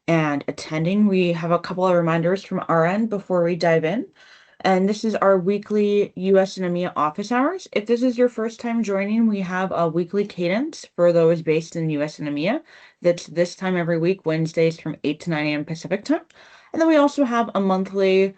and attending. We have a couple of reminders from our end before we dive in. And this is our weekly US and EMEA office hours. If this is your first time joining, we have a weekly cadence for those based in US and EMEA. That's this time every week, Wednesdays from 8 to 9 a.m. Pacific time. And then we also have a monthly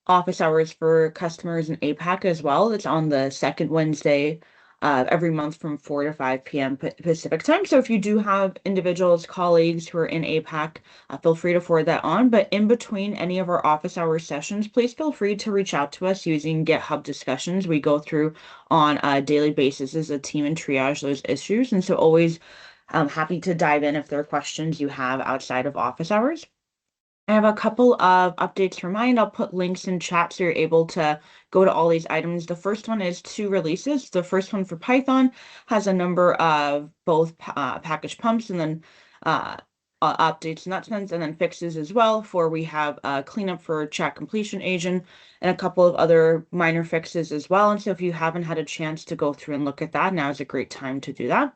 office hours for customers in APAC as well. It's on the second Wednesday every month from 4 to 5 p.m. Pacific time. So if you do have individuals, colleagues who are in APAC, feel free to forward that on. But in between any of our office hours sessions, please feel free to reach out to us using GitHub discussions we go through on a daily basis as a team and triage those issues. And so always happy to dive in if there are questions you have outside of office hours. I have a couple of updates from mine. I'll put links in chat so you're able to go to all these items. The first one is 2 releases. The first one for Python has a number of both package pumps and then updates in that sense, and then fixes as well for we have a cleanup for chat completion agent and a couple of other minor fixes as well. And so if you haven't had a chance to go through and look at that, now is a great time to do that.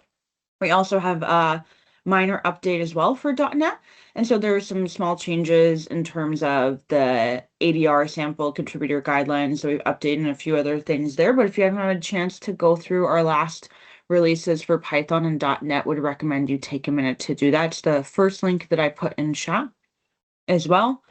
We also have a minor update as well for .NET. And so there are some small changes in terms of the ADR sample contributor guidelines. So we've updated a few other things there. But if you haven't had a chance to go through our last releases for Python and .NET, would recommend you take a minute to do that. It's the first link that I put in chat as well.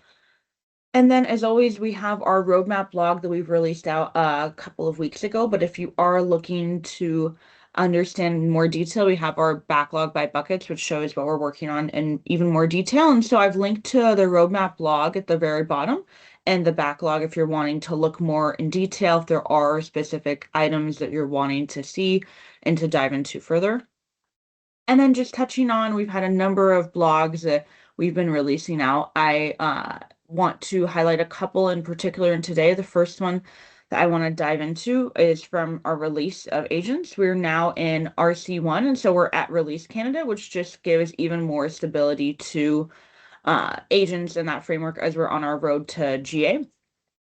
And then, as always, we have our roadmap blog that we've released out a couple of weeks ago. But if you are looking to understand more detail, we have our backlog by buckets, which shows what we're working on in even more detail. And so I've linked to the roadmap blog at the very bottom and the backlog if you're wanting to look more in detail, if there are specific items that you're wanting to see and to dive into further. And then just touching on, we've had a number of blogs that we've been releasing out. I want to highlight a couple in particular. And today, the first one that I want to dive into is from our release of agents. We're now in RC1, and so we're at release candidate, which just gives even more stability to agents in that framework as we're on our road to GA.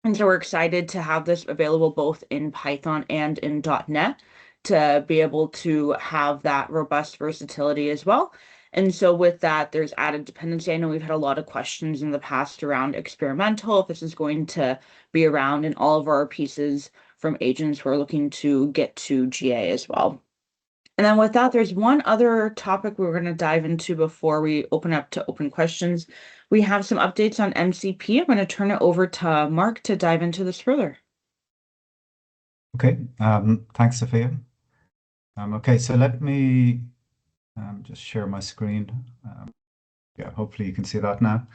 And so we're excited to have this available both in Python and in .NET to be able to have that robust versatility as well. And so with that, there's added dependency. I know we've had a lot of questions in the past around experimental, if this is going to be around in all of our pieces from agents. We're looking to get to GA as well. And then with that, there's one other topic we're going to dive into before we open up to open questions. We have some updates on MCP. I'm going to turn it over to Mark to dive into this further. Okay, thanks, Sophia. Okay, so let me just share my screen. Yeah, hopefully you can see that now.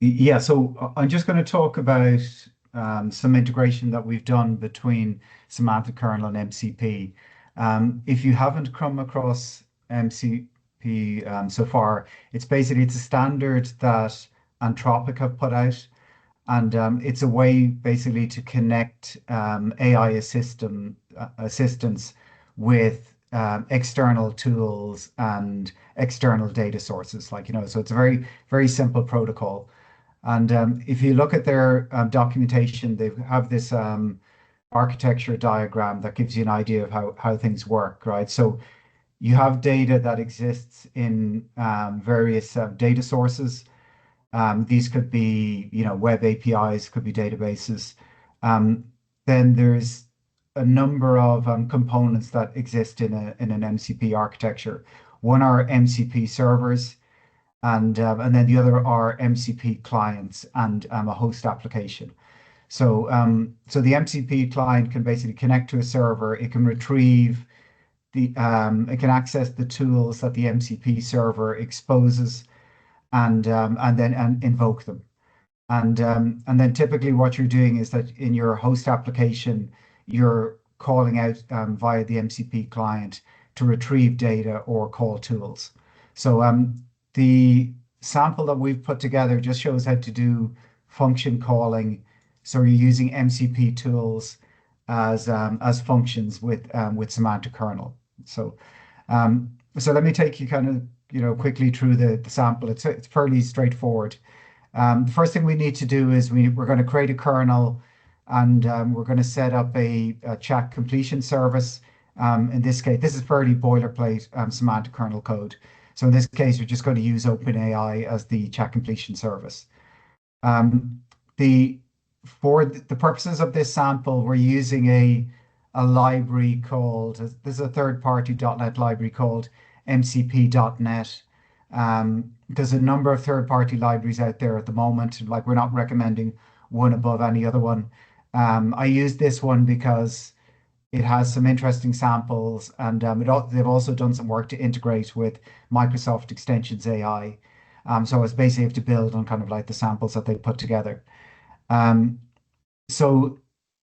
Yeah, so I'm just going to talk about some integration that we've done between Semantic Kernel and MCP. If you haven't come across MCP so far, it's a standard that Anthropic have put out, and it's a way basically to connect AI assistance with external tools and external data sources, so it's a very, very simple protocol. And if you look at their documentation, they have this architecture diagram that gives you an idea of how things work, right? So you have data that exists in various data sources. These could be, web APIs, could be databases. Then there's a number of components that exist in an MCP architecture. One are MCP servers, and then the other are MCP clients and a host application. So the MCP client can basically connect to a server. It can retrieve it can access the tools that the MCP server exposes, and then invoke them. And then typically what you're doing is that in your host application, you're calling out via the MCP client to retrieve data or call tools. So the sample that we've put together just shows how to do function calling. So you're using MCP tools as functions with Semantic Kernel. So let me take you kind of quickly through the sample. It's fairly straightforward. The first thing we need to do is we're going to create a kernel, and we're going to set up a chat completion service. In this case, this is fairly boilerplate Semantic Kernel code. So in this case, we're just going to use OpenAI as the chat completion service. Um, the For the purposes of this sample, we're using a library called, there's a third-party .NET library called MCP.NET. There's a number of third-party libraries out there at the moment. Like we're not recommending one above any other one. I use this one because it has some interesting samples, and they've also done some work to integrate with Microsoft Extensions AI. So it's basically have to build on kind of like the samples that they put together. Um, so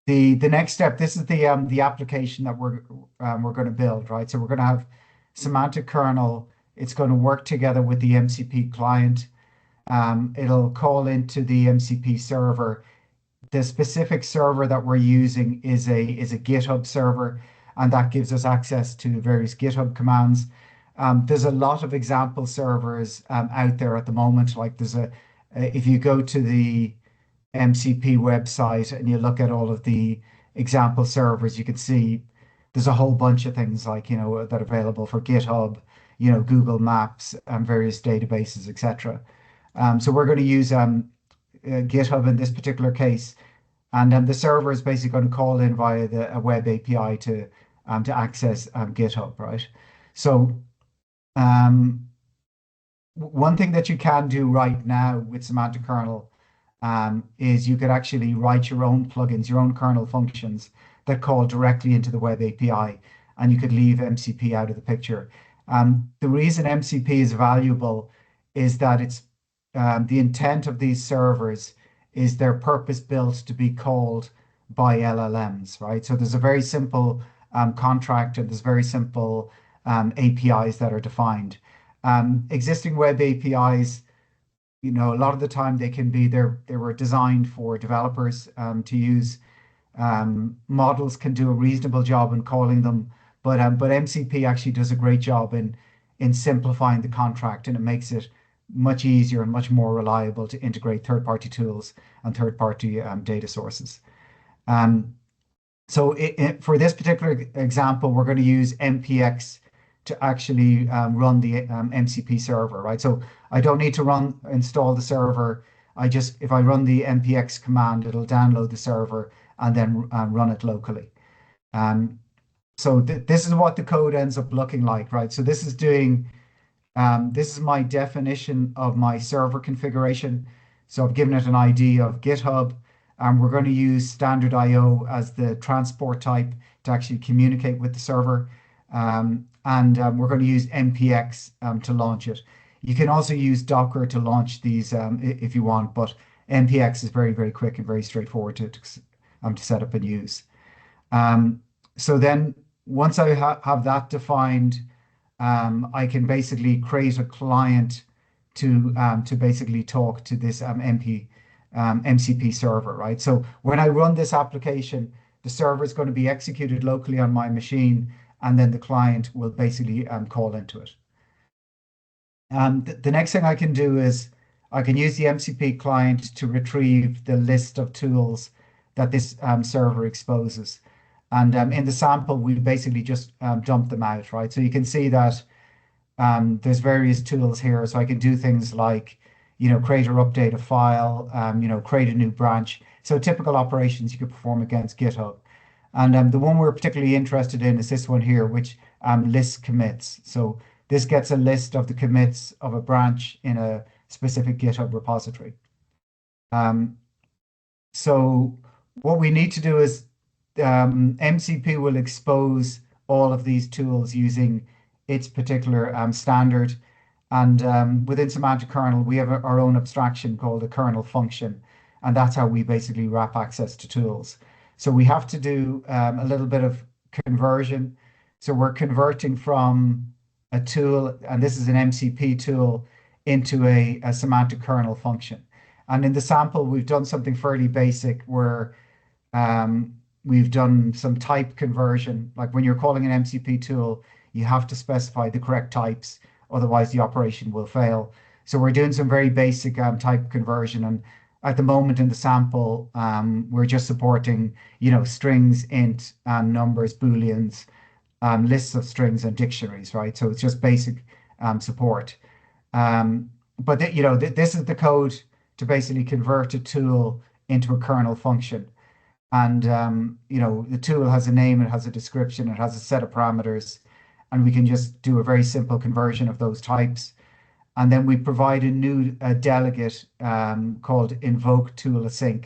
the next step, this is the application that we're going to build, right? So we're going to have semantic kernel. It's going to work together with the MCP client. It'll call into the MCP server. The specific server that we're using is a GitHub server, and that gives us access to various GitHub commands. There's a lot of example servers out there at the moment. Like if you go to the MCP website and you look at all of the example servers, you can see there's a whole bunch of things like, that are available for GitHub, Google Maps and various databases, etc. So we're going to use GitHub in this particular case, and the server is basically going to call in via a web API to access GitHub, right? So um, one thing that you can do right now with semantic kernel is you could actually write your own plugins, your own kernel functions that call directly into the web API, and you could leave MCP out of the picture. The reason MCP is valuable is that the intent of these servers is they're purpose built to be called by LLMs, right? So there's a very simple contract, and there's very simple APIs that are defined. Existing web APIs, a lot of the time they were designed for developers to use. Models can do a reasonable job in calling them, but MCP actually does a great job in simplifying the contract, and it makes it much easier and much more reliable to integrate third-party tools and third-party data sources. Um, so for this particular example, we're going to use npx to actually run the MCP server, right? So I don't need to install the server. If I run the npx command, it'll download the server and then run it locally. Um, so this is what the code ends up looking like, right? So this is my definition of my server configuration. So I've given it an ID of GitHub. We're going to use standard IO as the transport type to actually communicate with the server. And we're going to use npx to launch it. You can also use Docker to launch these if you want, but npx is very, very quick and very straightforward to set up and use. So then once I have that defined, I can basically create a client to basically talk to this MCP server, right? So when I run this application, the server is going to be executed locally on my machine, and then the client will basically call into it. The next thing I can do is I can use the MCP client to retrieve the list of tools that this server exposes. And in the sample, we basically just dump them out, right? So you can see that there's various tools here. So I can do things like, create or update a file, create a new branch. So typical operations you could perform against GitHub. And the one we're particularly interested in is this one here, which lists commits. So this gets a list of the commits of a branch in a specific GitHub repository. So what we need to do is MCP will expose all of these tools using its particular standard. And within Semantic Kernel, we have our own abstraction called a kernel function. And that's how we basically wrap access to tools. So we have to do a little bit of conversion. So we're converting from a tool, and this is an MCP tool, into a semantic kernel function. And in the sample, we've done something fairly basic where we've done some type conversion. Like when you're calling an MCP tool, you have to specify the correct types, otherwise the operation will fail. So we're doing some very basic type conversion. And at the moment in the sample, we're just supporting, strings, int, numbers, booleans, lists of strings and dictionaries, right? So it's just basic support. But this is the code to basically convert a tool into a kernel function. And the tool has a name, it has a description, it has a set of parameters, and we can just do a very simple conversion of those types. And then we provide a new delegate called invoke tool async.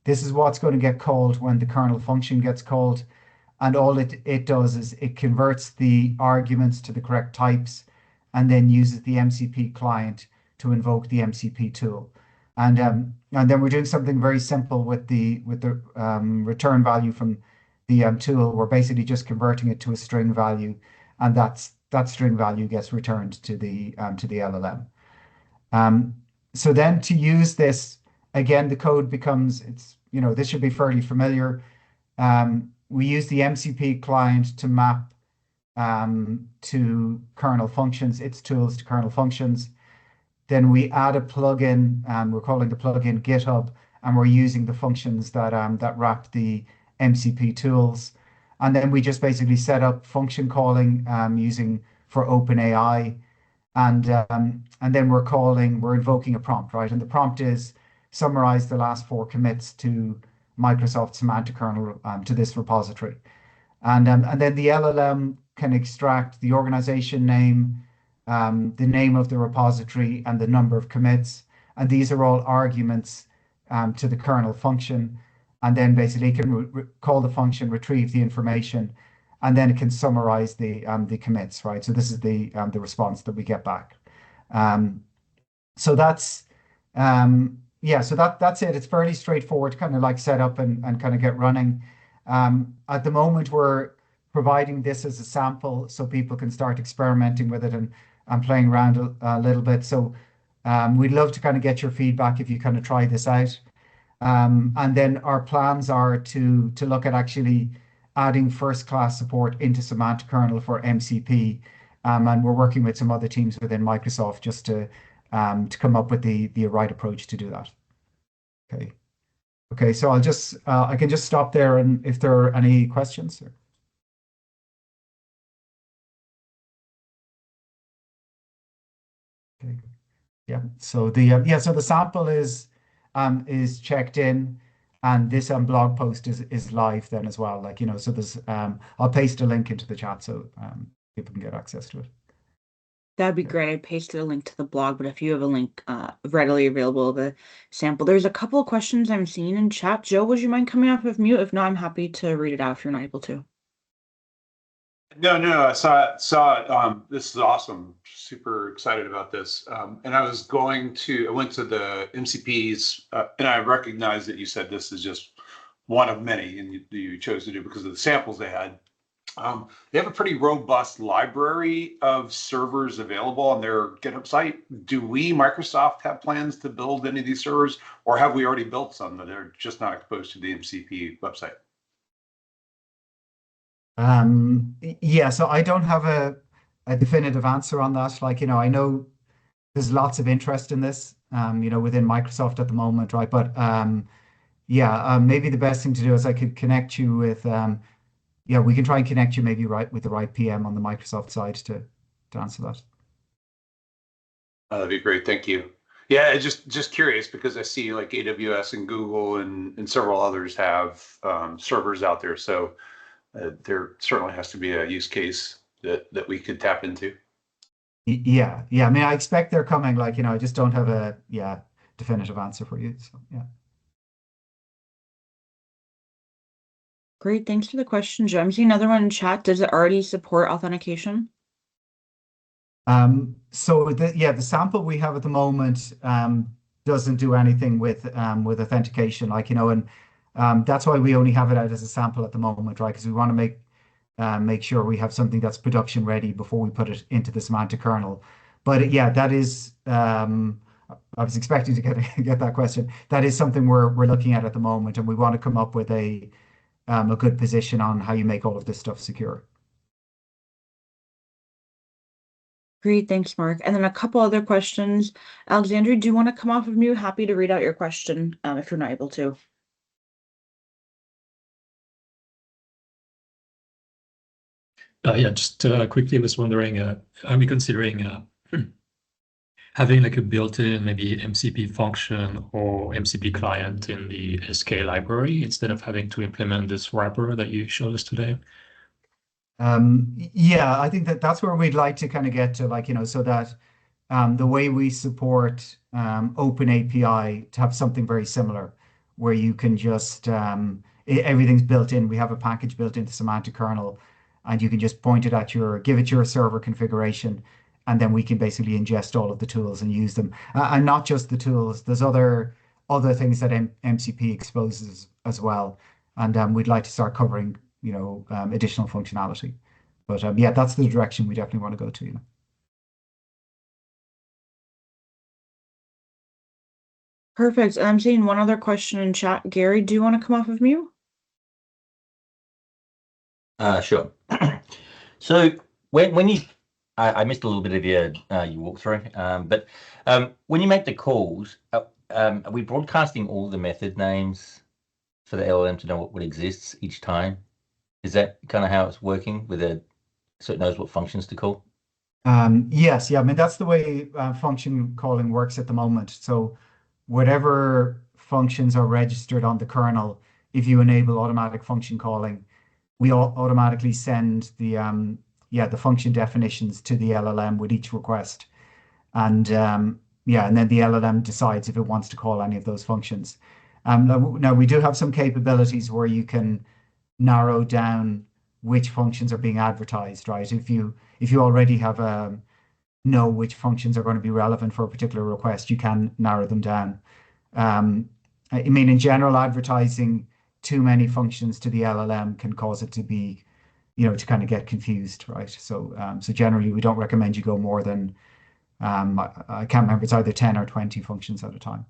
This is what's going to get called when the kernel function gets called. And all it does is it converts the arguments to the correct types and then uses the MCP client to invoke the MCP tool. And then we're doing something very simple with the return value from the tool. We're basically just converting it to a string value, and that string value gets returned to the LLM. So then to use this, again, the code becomes, this should be fairly familiar. We use the MCP client to map to kernel functions, its tools to kernel functions. Then we add a plugin, we're calling the plugin GitHub, and we're using the functions that wrap the MCP tools. And then we just basically set up function calling using for OpenAI. And then we're invoking a prompt, right? And the prompt is summarize the last 4 commits to Microsoft Semantic Kernel to this repository. And then the LLM can extract the organization name, the name of the repository, and the number of commits. And these are all arguments to the kernel function. And then basically it can call the function, retrieve the information, and then it can summarize the commits, right? So this is the response that we get back. So that's that's it. It's fairly straightforward to kind of like set up and kind of get running. At the moment, we're providing this as a sample so people can start experimenting with it and playing around a little bit. So we'd love to kind of get your feedback if you kind of try this out. And then our plans are to look at actually adding first-class support into Semantic Kernel for MCP. And we're working with some other teams within Microsoft just to come up with the right approach to do that. Okay. Okay, so I can just stop there, and if there are any questions. Okay. Yeah. So the sample is checked in, and this blog post is live then as well. So there's I'll paste a link into the chat so people can get access to it. That'd be great. I pasted a link to the blog, but if you have a link readily available, the sample. There's a couple of questions I'm seeing in chat. Joe, would you mind coming off of mute? If not, I'm happy to read it out if you're not able to. No, I saw it. This is awesome. Super excited about this. And I went to the MCPs, and I recognize that you said this is just one of many, and you chose to do because of the samples they had. They have a pretty robust library of servers available on their GitHub site. Do we, Microsoft, have plans to build any of these servers, or have we already built some that are just not exposed to the MCP website? Yeah, so I don't have a definitive answer on that. I know there's lots of interest in this, within Microsoft at the moment, right? But maybe the best thing to do is I could connect you with, we can try and connect you maybe with the right PM on the Microsoft side to answer that. That'd be great. Thank you. Yeah, just curious because I see like AWS and Google and several others have servers out there. So there certainly has to be a use case that we could tap into. Yeah. I mean, I expect they're coming. I just don't have a definitive answer for you. So yeah. Great, thanks for the question, Joe. I'm seeing another one in chat. Does it already support authentication? So the sample we have at the moment doesn't do anything with authentication, and that's why we only have it out as a sample at the moment, right? Because we want to make sure we have something that's production ready before we put it into the Semantic Kernel. But that is I was expecting to get that question. That is something we're looking at the moment, and we want to come up with a good position on how you make all of this stuff secure. Great, thanks, Mark. And then a couple other questions. Alexandra, do you want to come off of mute? Happy to read out your question if you're not able to. Yeah, just quickly, I was wondering, are we considering having like a built-in maybe MCP function or MCP client in the SK library instead of having to implement this wrapper that you showed us today? Yeah, I think that that's where we'd like to kind of get to, like, so that the way we support Open API to have something very similar, where you can just everything's built in. We have a package built into Semantic Kernel, and you can just point it at give it your server configuration, and then we can basically ingest all of the tools and use them. And not just the tools. There's other things that MCP exposes as well, and we'd like to start covering additional functionality. But yeah, that's the direction we definitely want to go to. Perfect. And I'm seeing one other question in chat. Gary, do you want to come off of mute? Sure. So when you, I missed a little bit of your walkthrough, but when you make the calls, are we broadcasting all the method names for the LLM to know what exists each time? Is that kind of how it's working so it knows what functions to call? Yes, yeah. I mean, that's the way function calling works at the moment. So whatever functions are registered on the kernel, if you enable automatic function calling, we automatically send the function definitions to the LLM with each request. And and then the LLM decides if it wants to call any of those functions. Now we do have some capabilities where you can narrow down which functions are being advertised, right? If you already have know which functions are going to be relevant for a particular request, you can narrow them down. I mean, in general, advertising too many functions to the LLM can cause it to be, to kind of get confused, right? So generally, we don't recommend you go more than, I can't remember, it's either 10 or 20 functions at a time.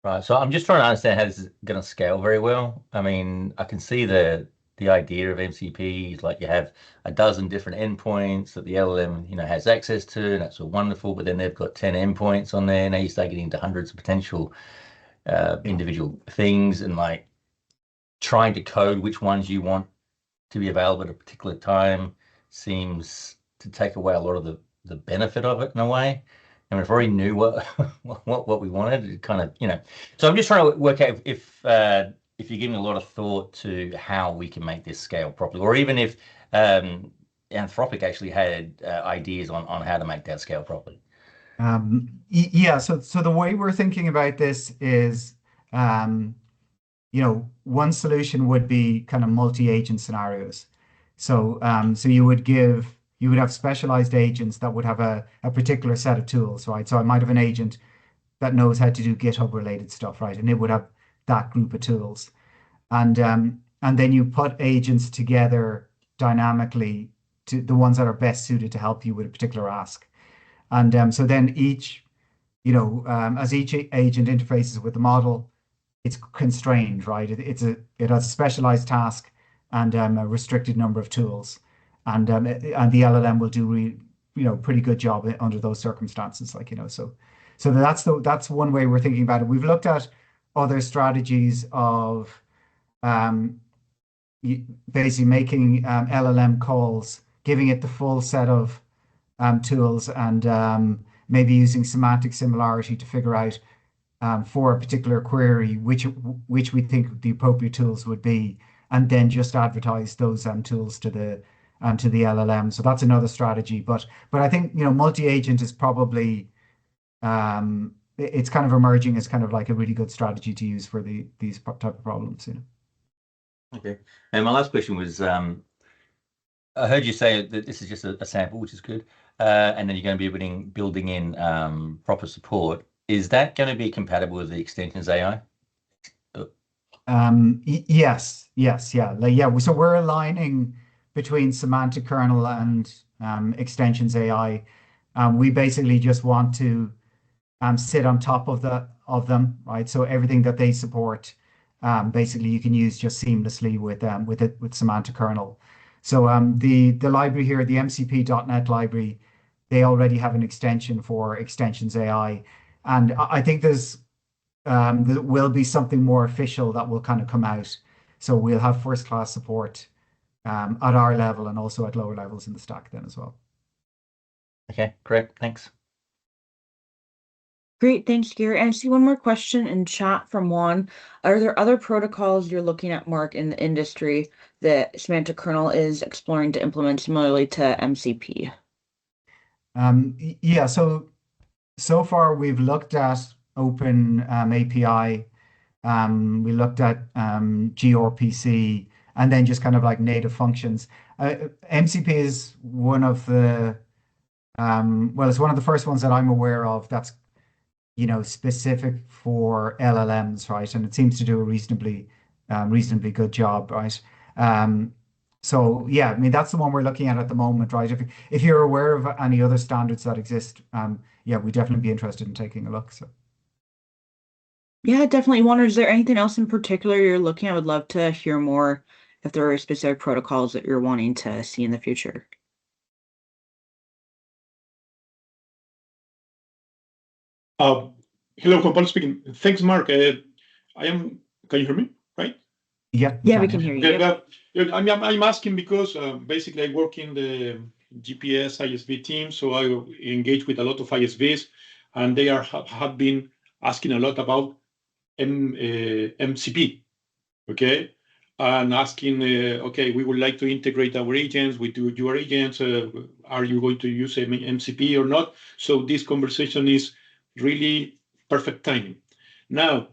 Right. So I'm just trying to understand how this is going to scale very well. I mean, I can see the idea of MCPs, like you have a dozen different endpoints that the LLM, has access to, and that's all wonderful. But then they've got 10 endpoints on there. Now you start getting into hundreds of potential individual things, and like trying to code which ones you want to be available at a particular time seems to take away a lot of the benefit of it in a way. I mean, if I already knew what we wanted, it kind of, So I'm just trying to work out if you're giving a lot of thought to how we can make this scale properly, or even if Anthropic actually had ideas on how to make that scale properly. Yeah. So the way we're thinking about this is, one solution would be kind of multi-agent scenarios. So you would have specialized agents that would have a particular set of tools, right? So I might have an agent that knows how to do GitHub related stuff, right? And it would have that group of tools. And then you put agents together dynamically to the ones that are best suited to help you with a particular ask. And so then as each agent interfaces with the model, it's constrained, right? It has a specialized task and a restricted number of tools, and the LLM will do pretty good job under those circumstances, so that's one way we're thinking about it. We've looked at other strategies of basically making LLM calls, giving it the full set of tools, and maybe using semantic similarity to figure out for a particular query which we think the appropriate tools would be, and then just advertise those tools to the LLM. So that's another strategy. But I think multi-agent is probably it's kind of emerging as kind of like a really good strategy to use for these type of problems. Okay. And my last question was, I heard you say that this is just a sample, which is good, and then you're going to be building in proper support. Is that going to be compatible with the extensions AI? Yes, yeah, yeah. So we're aligning between Semantic Kernel and extensions AI. We basically just want to sit on top of them, right? So everything that they support, basically you can use just seamlessly with Semantic Kernel. So the library here, the MCP.NET library, they already have an extension for extensions AI. And I think there will be something more official that will kind of come out. So we'll have first class support at our level and also at lower levels in the stack then as well. Okay, great. Thanks. Great, thanks, Gary. And I see one more question in chat from Juan. Are there other protocols you're looking at, Mark, in the industry that Semantic Kernel is exploring to implement similarly to MCP? Yeah, so far we've looked at Open API, we looked at gRPC, and then just kind of like native functions. MCP is one of the well, it's one of the first ones that I'm aware of that's specific for LLMs, right? And it seems to do a reasonably good job, right? So yeah, I mean that's the one we're looking at the moment, right? If you're aware of any other standards that exist, yeah, we'd definitely be interested in taking a look. So Yeah, definitely. Wonder, is there anything else in particular you're looking at? I would love to hear more if there are specific protocols that you're wanting to see in the future. Hello, Juan Pablo speaking. Thanks, Mark. Can you hear me, right? yeah, Yeah, we can hear you. Okay, Yep. well, I'm asking because basically I work in the GPS ISV team, so I engage with a lot of ISVs, and they have been asking a lot about MCP, okay? And asking, okay, we would like to integrate our agents with your agents. Are you going to use MCP or not? So this conversation is really perfect timing. Now,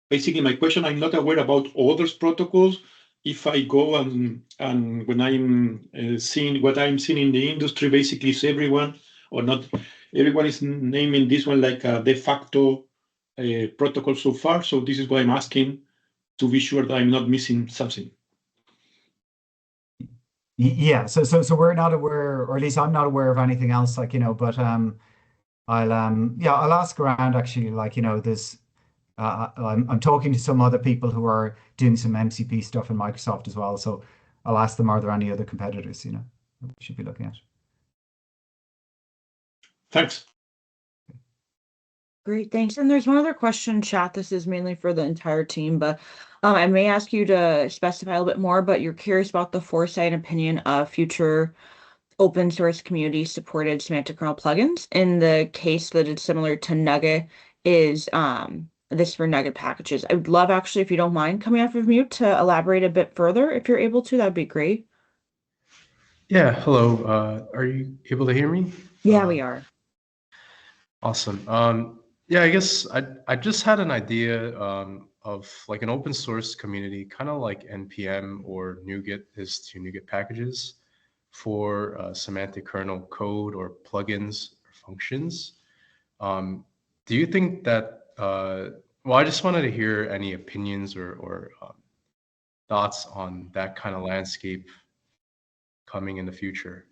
basically my question, I'm not aware about other protocols. If I go and when I'm seeing what I'm seeing in the industry, basically is everyone, or not everyone, is naming this one like a de facto protocol so far. So this is why I'm asking to be sure that I'm not missing something. Yeah, so we're not aware, or at least I'm not aware of anything else, like but I'll ask around actually, like there's I'm talking to some other people who are doing some MCP stuff in Microsoft as well, so I'll ask them, are there any other competitors we should be looking at? Thanks. Great, thanks. And there's one other question in chat. This is mainly for the entire team, but I may ask you to specify a little bit more, but you're curious about the foresight and opinion of future open source community supported semantic kernel plugins. In the case that it's similar to Nugget, is this for Nugget packages. I would love, actually, if you don't mind coming off of mute, to elaborate a bit further. If you're able to, that'd be great. Yeah, hello. Are you able to hear me? Yeah, we are. Awesome. Yeah, I guess I just had an idea of like an open source community, kind of like NPM or NuGet is to NuGet packages for semantic kernel code or plugins or functions. Do you think that, well, I just wanted to hear any opinions or thoughts on that kind of landscape coming in the future.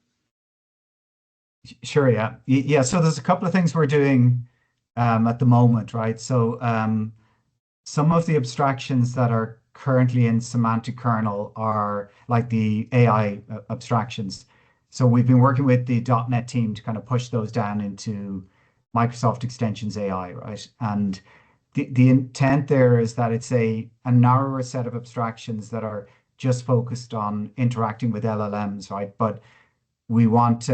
Sure, yeah. Yeah, so there's a couple of things we're doing at the moment, right? So some of the abstractions that are currently in semantic kernel are like the AI abstractions. So we've been working with the .NET team to kind of push those down into Microsoft Extensions AI, right? And the intent there is that it's a narrower set of abstractions that are just focused on interacting with LLMs, right? But we want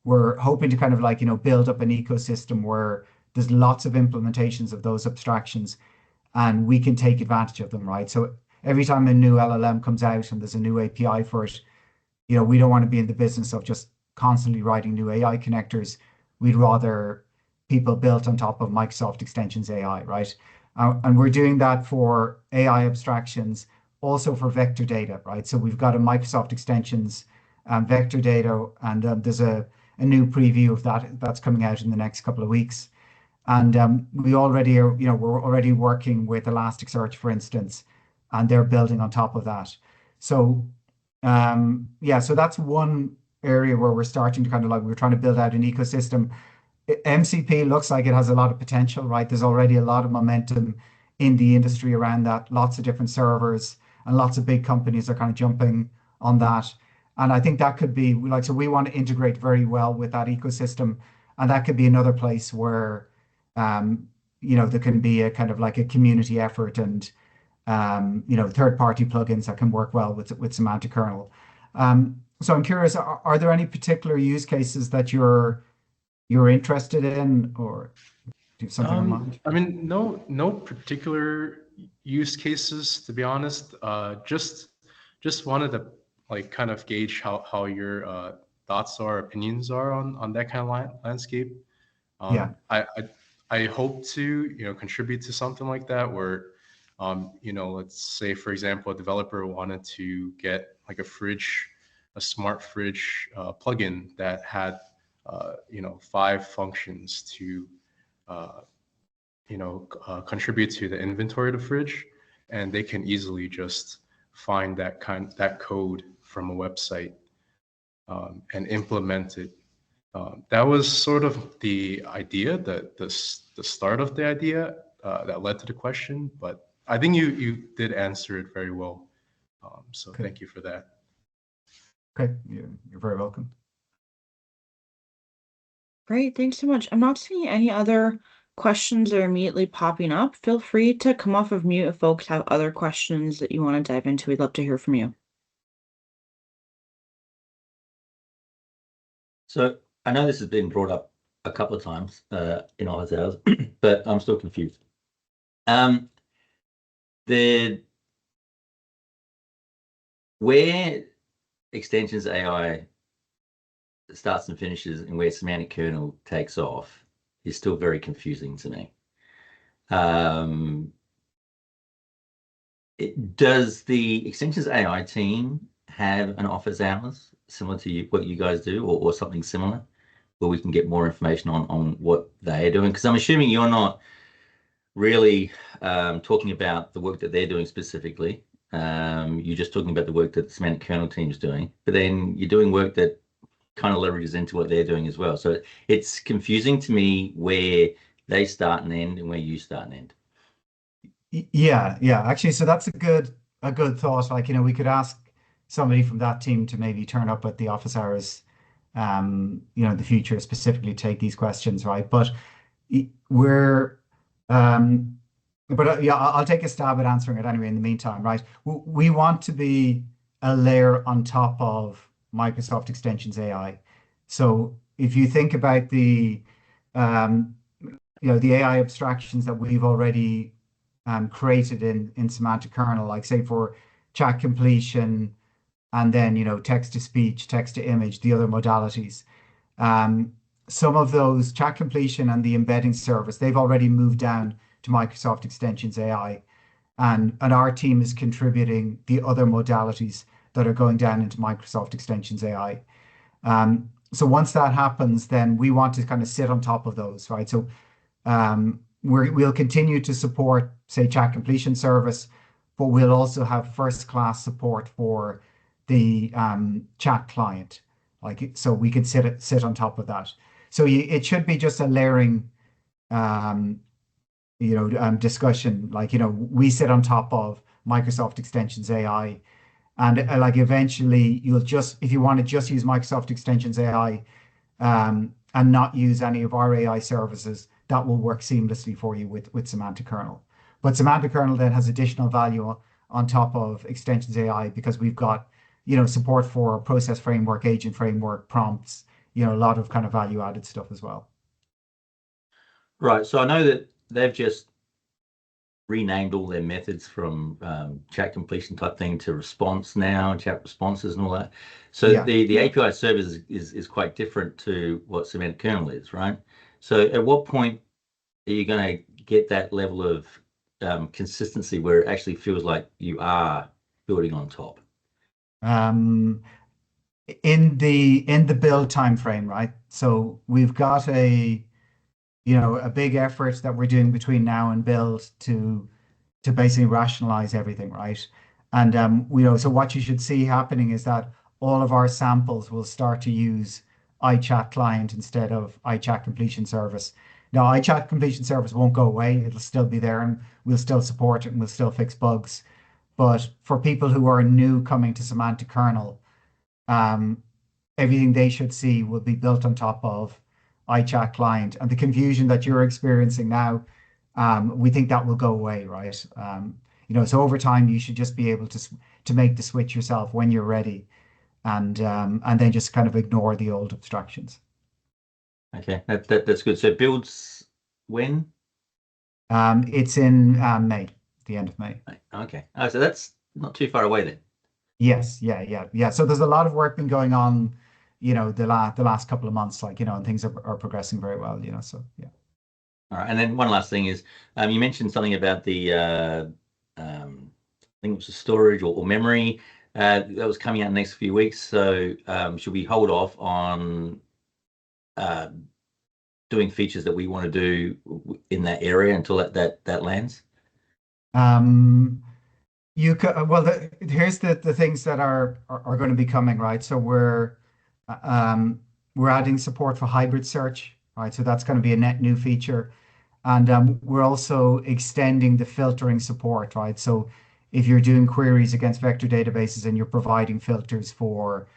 we're hoping to kind of like build up an ecosystem where there's lots of implementations of those abstractions and we can take advantage of them, right? So every time a new LLM comes out and there's a new API for it, we don't want to be in the business of just constantly writing new AI connectors. We'd rather people built on top of Microsoft Extensions AI, right? And we're doing that for AI abstractions, also for vector data, right? So we've got a Microsoft Extensions vector data, and there's a new preview of that's coming out in the next couple of weeks. And we already are, we're already working with Elasticsearch, for instance, and they're building on top of that. So yeah, so that's one area where we're starting to kind of like, we're trying to build out an ecosystem. MCP looks like it has a lot of potential, right? There's already a lot of momentum in the industry around that, lots of different servers and lots of big companies are kind of jumping on that. And I think that could be like, so we want to integrate very well with that ecosystem. And that could be another place where, there can be a kind of like a community effort and third-party plugins that can work well with Semantic Kernel. So I'm curious, are there any particular use cases that you're interested in, or do you have something in mind? I mean, no particular use cases, to be honest. Just wanted to like kind of gauge how your thoughts or opinions are on that kind of landscape. Yeah. I hope to contribute to something like that where let's say, for example, a developer wanted to get like a smart fridge plugin that had 5 functions to contribute to the inventory of the fridge, and they can easily just find that code from a website and implement it. That was sort of the idea, the start of the idea that led to the question, but I think you did answer it very well. So Okay. Thank you for that. Okay, you're very welcome. Great, thanks so much. I'm not seeing any other questions that are immediately popping up. Feel free to come off of mute if folks have other questions that you want to dive into. We'd love to hear from you. So I know this has been brought up a couple of times in office hours, but I'm still confused. Where extensions AI starts and finishes and where semantic kernel takes off is still very confusing to me. Does the extensions AI team have an office hours similar to what you guys do, or something similar, where we can get more information on what they are doing? Because I'm assuming you're not really talking about the work that they're doing specifically. You're just talking about the work that the semantic kernel team is doing, but then you're doing work that kind of leverages into what they're doing as well. So it's confusing to me where they start and end and where you start and end. Yeah, actually, so that's a good thought. Like, we could ask somebody from that team to maybe turn up at the office hours, in the future, specifically take these questions, right? But we're yeah, I'll take a stab at answering it anyway in the meantime, right? We want to be a layer on top of Microsoft Extensions AI. So if you think about the the AI abstractions that we've already created in Semantic Kernel, like say for chat completion, and then text to speech, text to image, the other modalities. Some of those, chat completion and the embedding service, they've already moved down to Microsoft Extensions AI, and our team is contributing the other modalities that are going down into Microsoft Extensions AI. So once that happens, then we want to kind of sit on top of those, right? So we'll continue to support, say, chat completion service, but we'll also have first-class support for the chat client, so we can sit on top of that. So it should be just a layering, discussion. We sit on top of Microsoft Extensions AI, and eventually if you want to just use Microsoft Extensions AI and not use any of our AI services, that will work seamlessly for you with Semantic Kernel. But Semantic Kernel then has additional value on top of Extensions AI, because we've got support for process framework, agent framework, prompts, a lot of kind of value added stuff as well. Right. So I know that they've just renamed all their methods from chat completion type thing to response now, chat responses and all that. So Yeah. the API service is quite different to what Semantic Kernel is, right? So at what point are you going to get that level of consistency where it actually feels like you are building on top? In the build time frame, right? So we've got a big effort that we're doing between now and build to basically rationalize everything, right? And so what you should see happening is that all of our samples will start to use iChat client instead of iChat completion service. Now, iChat completion service won't go away. It'll still be there, and we'll still support it, and we'll still fix bugs. But for people who are new coming to Semantic Kernel, everything they should see will be built on top of iChat client. And the confusion that you're experiencing now, we think that will go away, right? So over time you should just be able to make the switch yourself when you're ready, and then just kind of ignore the old abstractions. Okay, that's good. So builds when? It's in May, the end of May. Okay. Oh, so that's not too far away then. Yes, yeah. So there's a lot of work been going on, the last couple of months, and things are progressing very well, so yeah. All right. And then one last thing is, you mentioned something about the, I think it was the storage or memory that was coming out in the next few weeks. So should we hold off on doing features that we want to do in that area until that lands? You could, well, here's the things that are going to be coming, right? So we're adding support for hybrid search, right? So that's going to be a net new feature. And we're also extending the filtering support, right? So if you're doing queries against vector databases and you're providing filters for,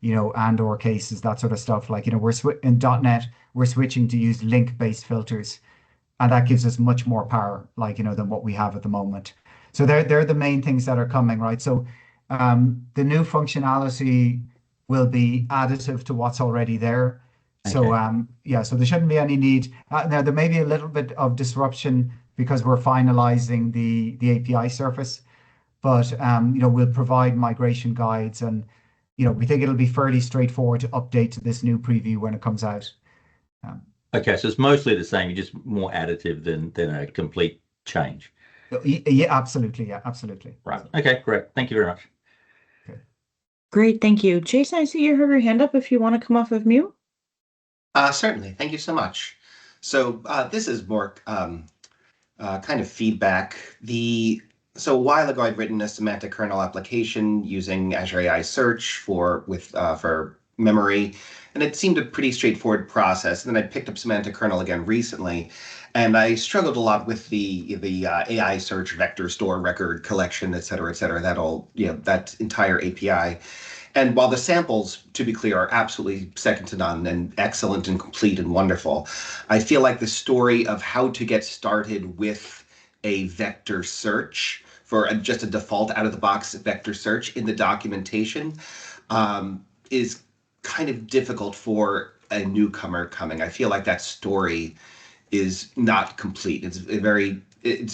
and/or cases, that sort of stuff, in .NET, we're switching to use link-based filters, and that gives us much more power, than what we have at the moment. So they're the main things that are coming, right? So the new functionality will be additive to what's already there. So Okay. so there shouldn't be any need. Now there may be a little bit of disruption because we're finalizing the API surface, but we'll provide migration guides, and we think it'll be fairly straightforward to update to this new preview when it comes out. Okay, so it's mostly the same, just more additive than a complete change. Yeah, absolutely. Yeah, absolutely. Right. Okay, great. Thank you very much. Okay. Great, thank you. Jason, I see you have your hand up if you want to come off of mute. Certainly. Thank you so much. So this is more kind of feedback. So a while ago, I'd written a semantic kernel application using Azure AI Search for memory, and it seemed a pretty straightforward process. And then I picked up semantic kernel again recently, and I struggled a lot with the AI Search vector store record collection, et cetera, that entire API. And while the samples, to be clear, are absolutely second to none and excellent and complete and wonderful, I feel like the story of how to get started with a vector search for just a default out-of-the-box vector search in the documentation is kind of difficult for a newcomer coming. I feel like that story is not complete. It's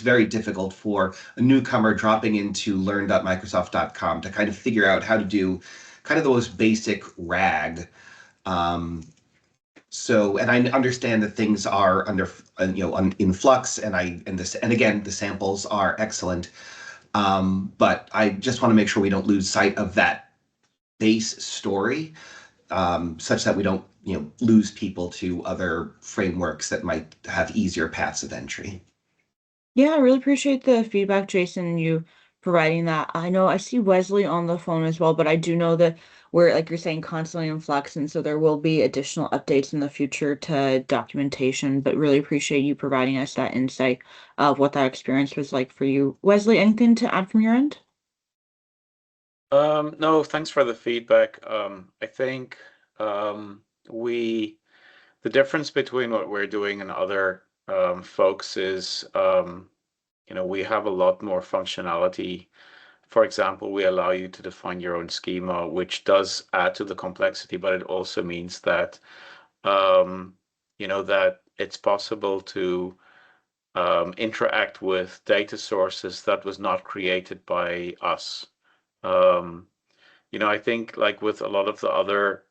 very difficult for a newcomer dropping into learn.microsoft.com to kind of figure out how to do kind of the most basic RAG. And I understand that things are in flux, and again, the samples are excellent. But I just want to make sure we don't lose sight of that base story, such that we don't lose people to other frameworks that might have easier paths of entry. Yeah, I really appreciate the feedback, Jason, and you providing that. I know I see Wesley on the phone as well, but I do know that we're, like you're saying, constantly in flux, and so there will be additional updates in the future to documentation, but really appreciate you providing us that insight of what that experience was like for you. Wesley, anything to add from your end? No, thanks for the feedback. I think the difference between what we're doing and other folks is, we have a lot more functionality. For example, we allow you to define your own schema, which does add to the complexity, but it also means that, that it's possible to interact with data sources that was not created by us. I think like with a lot of the other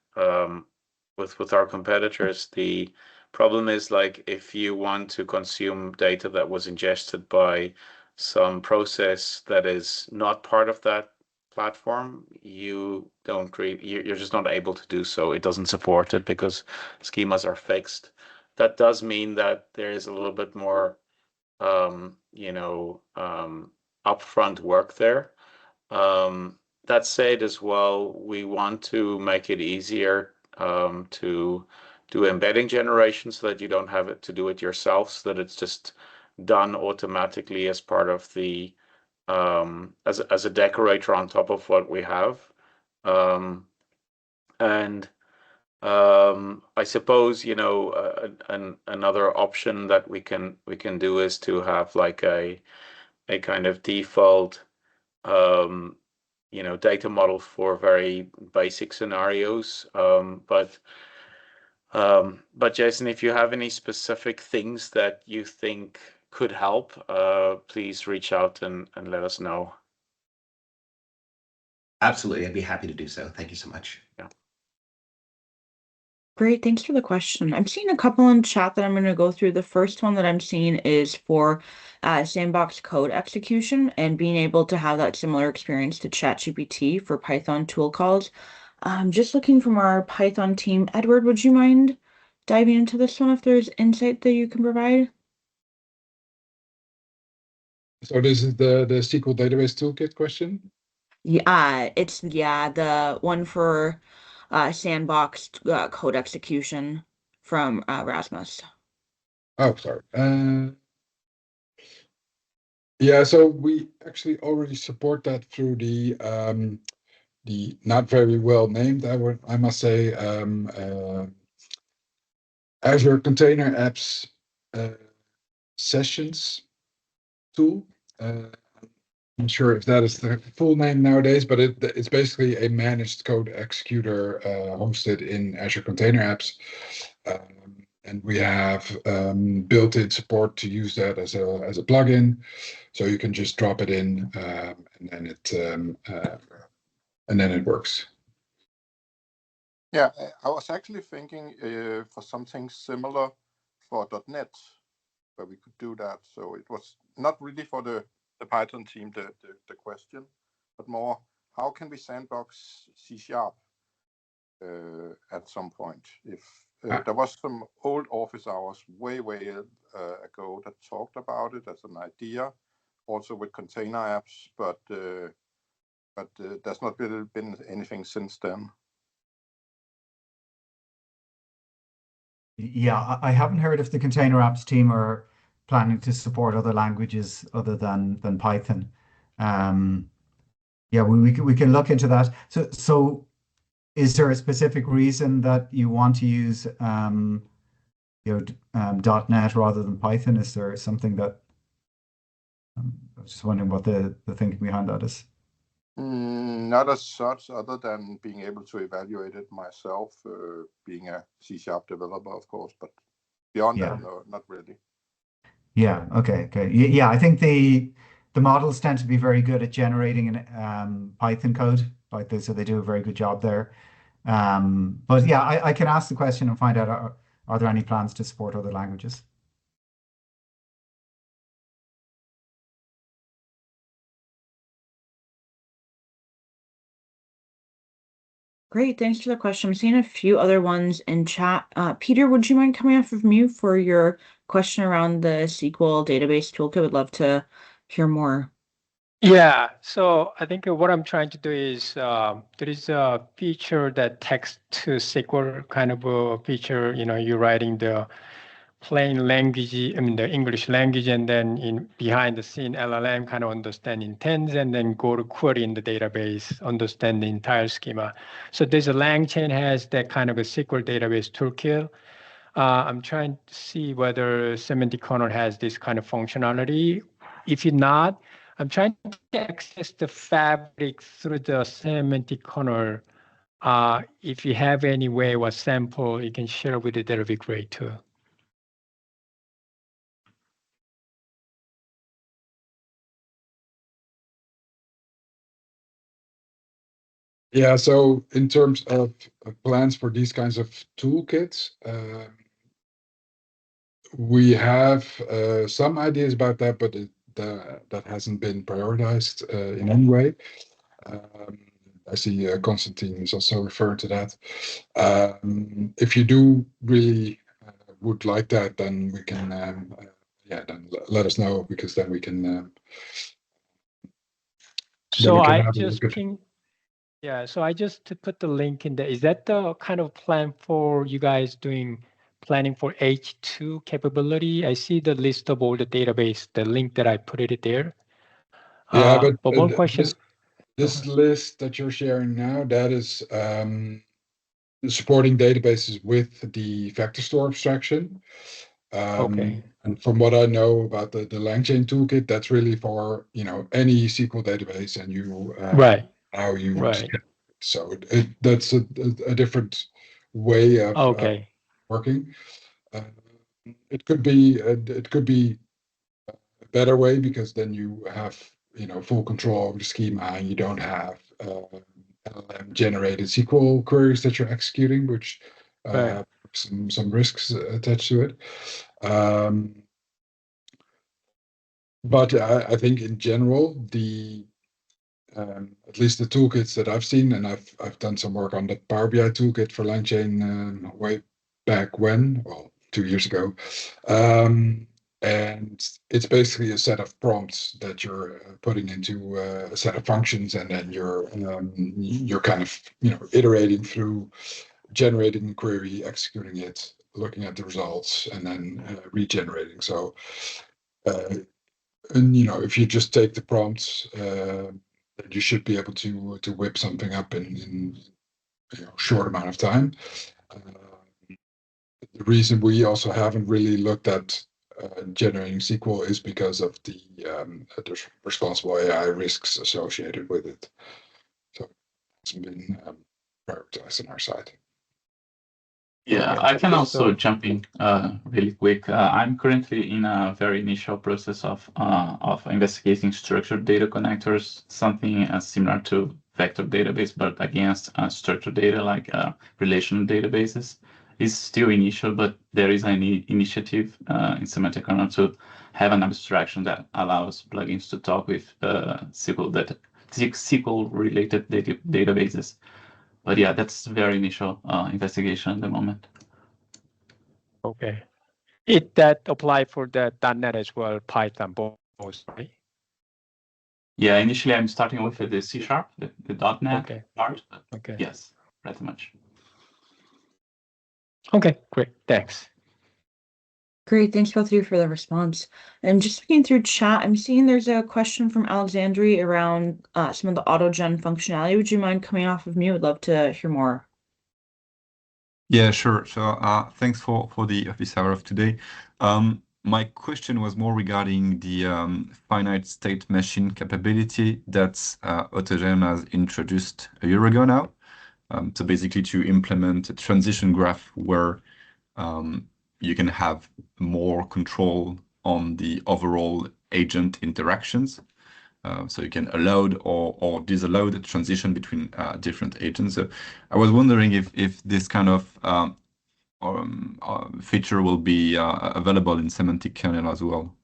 with our competitors, the problem is like if you want to consume data that was ingested by some process that is not part of that platform, you're just not able to do so. It doesn't support it because schemas are fixed. That does mean that there is a little bit more upfront work there. That said, as well, we want to make it easier to do embedding generation so that you don't have it to do it yourself, so that it's just done automatically as part of the as a decorator on top of what we have. I suppose another option that we can do is to have like a a kind of default data model for very basic scenarios. But Jason, if you have any specific things that you think could help, please reach out and let us know. Absolutely, I'd be happy to do so. Thank you so much. Yeah. Great, thanks for the question. I'm seeing a couple in chat that I'm going to go through. The first one that I'm seeing is for sandbox code execution and being able to have that similar experience to ChatGPT for Python tool calls. Just looking from our Python team. Edward, would you mind diving into this one if there's insight that you can provide? So this is the SQL database toolkit question? Yeah, it's the one for sandbox code execution from Rasmus. Oh, sorry. Yeah, so we actually already support that through the not very well named, I must say, Azure Container Apps Sessions tool. I'm not sure if that is the full name nowadays, but it's basically a managed code executor hosted in Azure Container Apps. And we have built-in support to use that as a plugin, so you can just drop it in, and then it works. Yeah, I was actually thinking for something similar for .NET, where we could do that. So it was not really for the Python team the question, but more how can we sandbox C# at some point? If there was some old office hours way ago that talked about it as an idea, also with container apps, but there's not really been anything since then. Yeah, I haven't heard if the container apps team are planning to support other languages other than Python. Yeah, we can look into that. So is there a specific reason that you want to use .NET rather than Python? Is there something that I was just wondering what the thinking behind that is? Not as such, other than being able to evaluate it myself, being a C# developer, of course, but beyond that, no, not really. Yeah, okay. Yeah, I think the models tend to be very good at generating Python code, so they do a very good job there. But yeah, I can ask the question and find out, are there any plans to support other languages? Great, thanks for the question. I'm seeing a few other ones in chat. Peter, would you mind coming off of mute for your question around the SQL database toolkit? Would love to hear more. Yeah, so I think what I'm trying to do is there is a feature that text to SQL kind of a feature. You're writing the plain language, the English language, and then behind the scene LLM kind of understand intents, and then go to query in the database, understand the entire schema. So there's a LangChain has that kind of a SQL database toolkit. I'm trying to see whether Semantic Kernel has this kind of functionality. If not, I'm trying to access the fabric through the Semantic Kernel. If you have any way or sample you can share with it, that would be great too. Yeah, so in terms of plans for these kinds of toolkits, we have some ideas about that, but that hasn't been prioritized in any way. I see Constantine is also referring to that. If you do really would like that, then we can, then let us know, because then we can. So I just ping. Yeah, so I just put the link in there. Is that the kind of plan for you guys planning for H2 capability? I see the list of all the database, the link that I put it there. Yeah, but one question. This list that you're sharing now, that is supporting databases with the vector store abstraction. Okay. And from what I know about the LangChain toolkit, that's really for any SQL database, and Right. how you Right. so that's a different way of Okay. working. It could be a better way, because then you have full control over the schema, and you don't have LLM generated SQL queries that you're executing, which Right. have some risks attached to it. But I think in general, at least the toolkits that I've seen, and I've done some work on the Power BI toolkit for LangChain way back when, well, 2 years ago. And it's basically a set of prompts that you're putting into a set of functions, and then you're kind of iterating through generating a query, executing it, looking at the results, and then regenerating. So, and if you just take the prompts, you should be able to whip something up in short amount of time. The reason we also haven't really looked at generating SQL is because of the responsible AI risks associated with it. So it's been prioritized on our side. Yeah, Okay. I can also So jump in really quick. I'm currently in a very initial process of investigating structured data connectors, something similar to vector database, but against structured data like relational databases. It's still initial, but there is an initiative in Semantic Kernel to have an abstraction that allows plugins to talk with SQL related databases. But yeah, that's very initial investigation at the moment. okay. It that apply for the .NET as well, Python both, right? Yeah, initially I'm starting with the C#, the .NET Okay. part. Okay. Yes, pretty much. Okay, great. Thanks. Great, thanks both of you for the response. And just looking through chat, I'm seeing there's a question from Alexandri around some of the autogen functionality. Would you mind coming off of mute? Would love to hear more. Yeah, sure. So thanks for the office hour of today. My question was more regarding the finite state machine capability that Autogen has introduced a year ago now. So basically to implement a transition graph where you can have more control on the overall agent interactions. So you can allow or disallow the transition between different agents. So I was wondering if this kind of feature will be available in Semantic Kernel as well.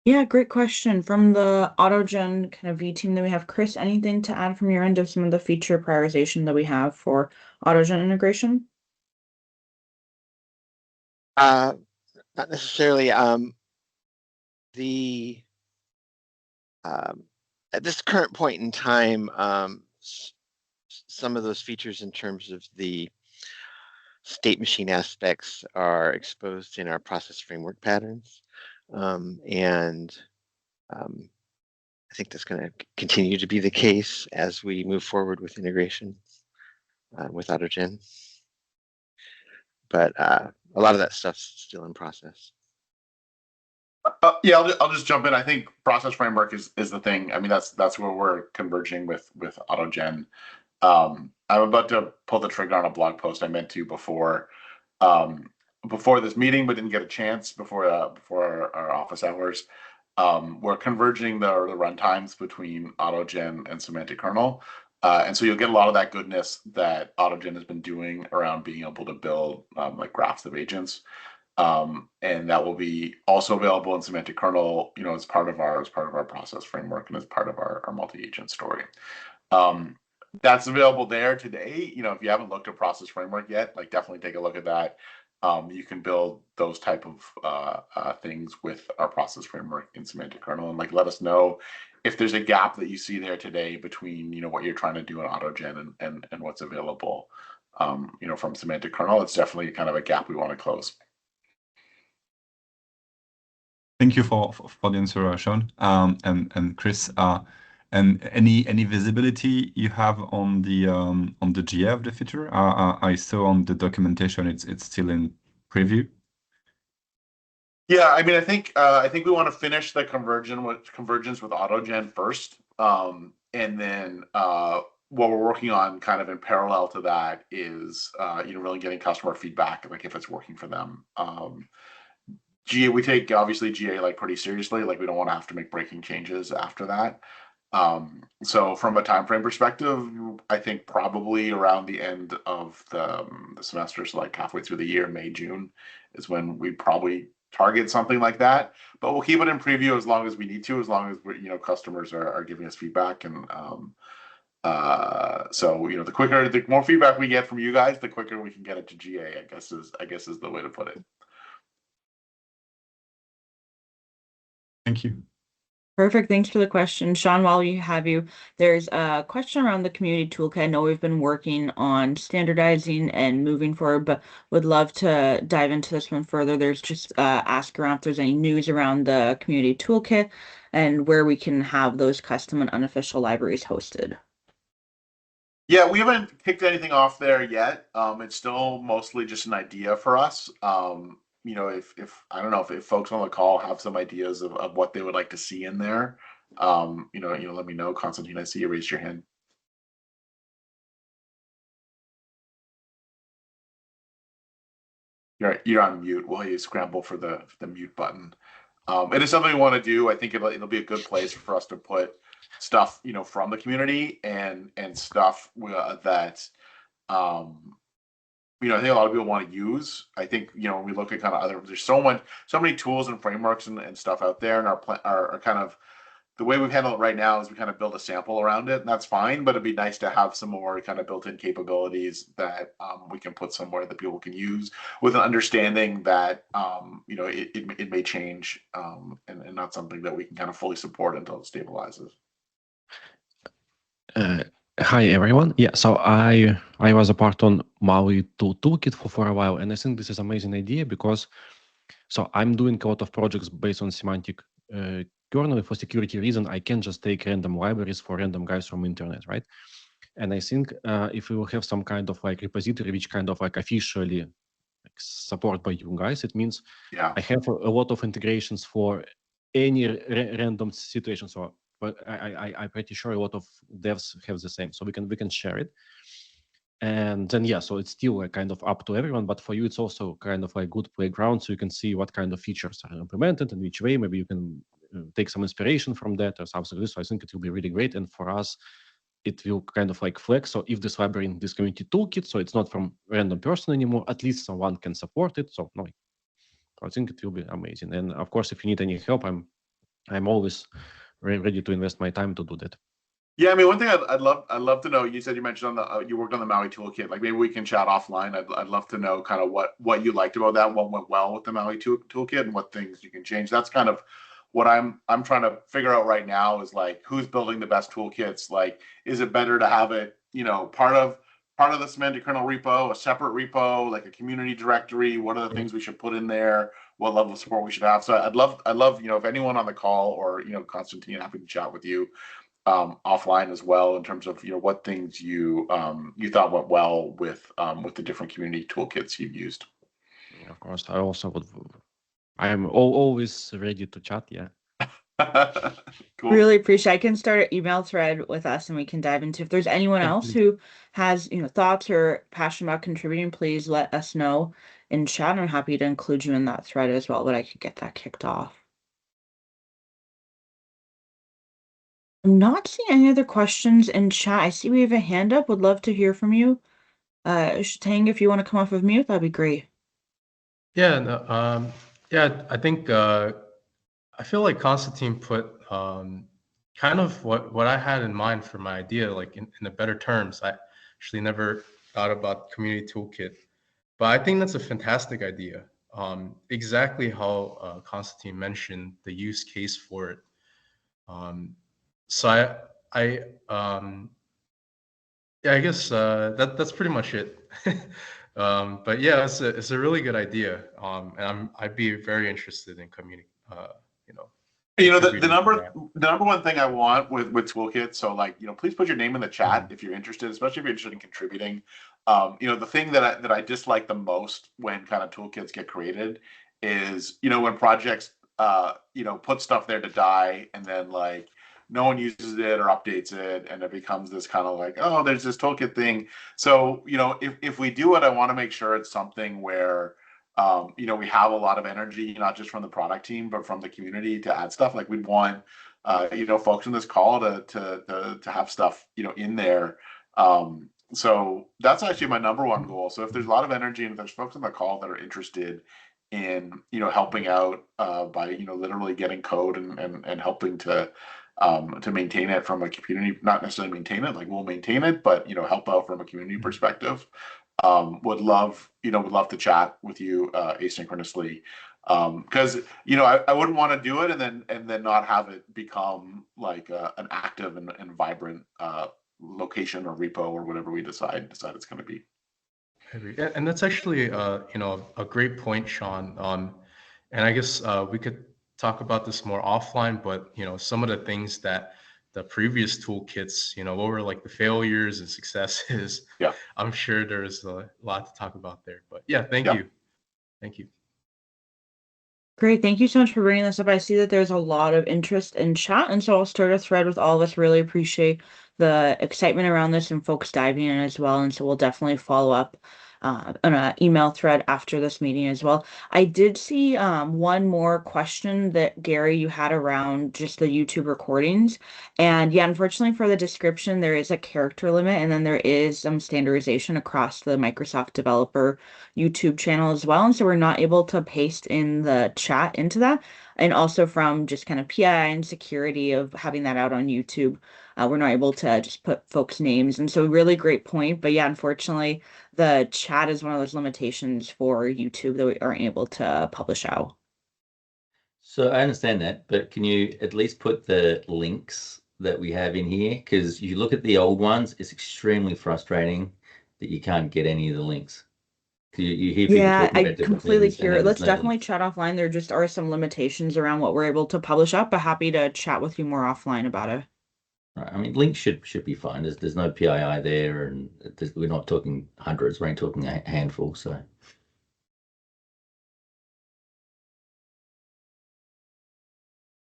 Yeah, great question. From the AutoGen kind of V team that we have, Chris, anything to add from your end of some of the feature prioritization that we have for AutoGen integration? Not necessarily. The at this current point in time, some of those features in terms of the state machine aspects are exposed in our process framework patterns, and I think that's going to continue to be the case as we move forward with integration with AutoGen. But a lot of that stuff's still in process. Yeah, I'll just jump in. I think process framework is the thing. I mean, that's where we're converging with AutoGen. I'm about to pull the trigger on a blog post I meant to before this meeting, but didn't get a chance before our office hours. We're converging the runtimes between AutoGen and Semantic Kernel. And so you'll get a lot of that goodness that AutoGen has been doing around being able to build like graphs of agents. And that will be also available in Semantic Kernel, as part of our process framework and as part of our multi-agent story. That's available there today. If you haven't looked at process framework yet, like definitely take a look at that. You can build those type of things with our process framework in Semantic Kernel, and let us know if there's a gap that you see there today between what you're trying to do in AutoGen and what's available from Semantic Kernel. It's definitely kind of a gap we want to close. Thank you for the answer, Sean and Chris. And any visibility you have on the GA of the feature? I saw on the documentation it's still in preview. Yeah, I mean, I think we want to finish the convergence with AutoGen first, and then what we're working on, kind of in parallel to that, is really getting customer feedback, like if it's working for them. GA, we take obviously GA like pretty seriously. Like we don't want to have to make breaking changes after that. So from a time frame perspective, I think probably around the end of the semester, so like halfway through the year, May, June, is when we probably target something like that. But we'll keep it in preview as long as we need to, as long as we're, customers are giving us feedback. And so the more feedback we get from you guys, the quicker we can get it to GA, I guess is the way to put it. Thank you. Perfect. Thanks for the question. Sean, while we have you, there's a question around the community toolkit. I know we've been working on standardizing and moving forward, but would love to dive into this one further. There's just ask around if there's any news around the community toolkit and where we can have those custom and unofficial libraries hosted. Yeah, we haven't kicked anything off there yet. It's still mostly just an idea for us. If I don't know if folks on the call have some ideas of what they would like to see in there, let me know. Constantine, I see you raised your hand. You're on mute while you scramble for the mute button. It is something we want to do. I think it'll be a good place for us to put stuff, from the community and stuff that I think a lot of people want to use. I think, when we look at kind of there's so many tools and frameworks and stuff out there, and our kind of the way we've handled it right now is we kind of build a sample around it, and that's fine. But it'd be nice to have some more kind of built-in capabilities that we can put somewhere that people can use, with an understanding that it may change and not something that we can kind of fully support until it stabilizes. Hi everyone. Yeah, so I was a part on Maui toolkit for a while, and I think this is an amazing idea because I'm doing a lot of projects based on semantic kernel. For security reason, I can just take random libraries for random guys from internet, right? And I think if we will have some kind of like repository which kind of like officially supported by you guys, it means I have a lot of integrations for any random situation. So but I'm pretty sure a lot of devs have the same, so we can share it. And then so it's still like kind of up to everyone, but for you it's also kind of like good playground, so you can see what kind of features are implemented and which way. Maybe you can take some inspiration from that or something like this. So I think it will be really great, and for us it will kind of like flex. So if this library in this community toolkit, so it's not from random person anymore, at least someone can support it. So no, I think it will be amazing. And of course, if you need any help, I'm always ready to invest my time to do that. Yeah, I mean, one thing I'd love to know. You said you mentioned you worked on the Maui toolkit. Like maybe we can chat offline. I'd love to know kind of what you liked about that, what went well with the Maui toolkit, and what things you can change. That's kind of what I'm trying to figure out right now, is like who's building the best toolkits. Like, is it better to have it, part of the Semantic Kernel repo, a separate repo, like a community directory? What are the things we should put in there? What level of support we should have? So I'd love, if anyone on the call or Constantine, happy to chat with you offline as well, in terms of what things you thought went well with the different community toolkits you've used. Yeah, of course, I am always ready to chat. Yeah. Cool. Really appreciate. I can start an email thread with us, and we can dive into. If there's anyone else who has thoughts or passion about contributing, please let us know in chat. I'm happy to include you in that thread as well, but I could get that kicked off. I'm not seeing any other questions in chat. I see we have a hand up. Would love to hear from you. Tang, if you want to come off of mute, that'd be great. Yeah, no, I think I feel like Constantine put kind of what I had in mind for my idea, like in the better terms. I actually never thought about community toolkit, but I think that's a fantastic idea. Exactly how Constantine mentioned the use case for it. So I guess that's pretty much it. But yeah, it's a really good idea, and I'd be very interested in The number one thing I want with toolkits, so like, please put your name in the chat if you're interested, especially if you're interested in contributing. The thing that I dislike the most when kind of toolkits get created is, when projects put stuff there to die, and then like no one uses it or updates it, and it becomes this kind of like, oh, there's this toolkit thing. So if we do it, I want to make sure it's something where we have a lot of energy, not just from the product team, but from the community to add stuff. Like we'd want, folks in this call to have stuff, in there. So that's actually my number one goal. So if there's a lot of energy and if there's folks on the call that are interested in, helping out by, literally getting code and helping to maintain it from a community, not necessarily maintain it, like we'll maintain it, but, help out from a community perspective. Would love to chat with you asynchronously, because I wouldn't want to do it and then not have it become like an active and vibrant location or repo or whatever we decide it's going to be. And that's actually a great point, Sean. And I guess we could talk about this more offline, but some of the things that the previous toolkits, what were like the failures and successes. Yeah, I'm sure there's a lot to talk about there. But yeah, thank you. Thank you. Great. Thank you so much for bringing this up. I see that there's a lot of interest in chat, and so I'll start a thread with all of us. Really appreciate the excitement around this and folks diving in as well. And so we'll definitely follow up on an email thread after this meeting as well. I did see one more question that, Gary, you had around just the YouTube recordings. And yeah, unfortunately for the description, there is a character limit, and then there is some standardization across the Microsoft developer YouTube channel as well. And so we're not able to paste in the chat into that. And also from just kind of PII and security of having that out on YouTube, we're not able to just put folks' names. And so really great point. But yeah, unfortunately, the chat is one of those limitations for YouTube that we aren't able to publish out. So I understand that, but can you at least put the links that we have in here? Because you look at the old ones, it's extremely frustrating that you can't get any of the links. You hear people talking about different completely things, and hear it. then Let's there's no definitely links. chat offline. There just are some limitations around what we're able to publish up, but happy to chat with you more offline about it. Right. I mean, links should be fine. There's no PII there, and we're not talking hundreds. We're only talking a handful. So.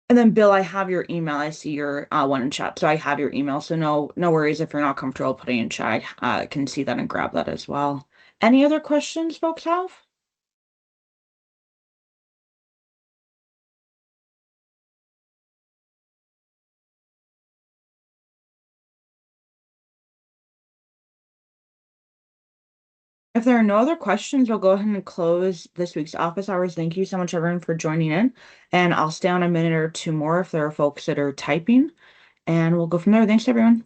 And then Bill, I have your email. I see your one in chat, so I have your email. So no worries if you're not comfortable putting in chat. I can see that and grab that as well. Any other questions folks have? If there are no other questions, we'll go ahead and close this week's office hours. Thank you so much, everyone, for joining in. And I'll stay on a minute or two more if there are folks that are typing, and we'll go from there. Thanks, everyone.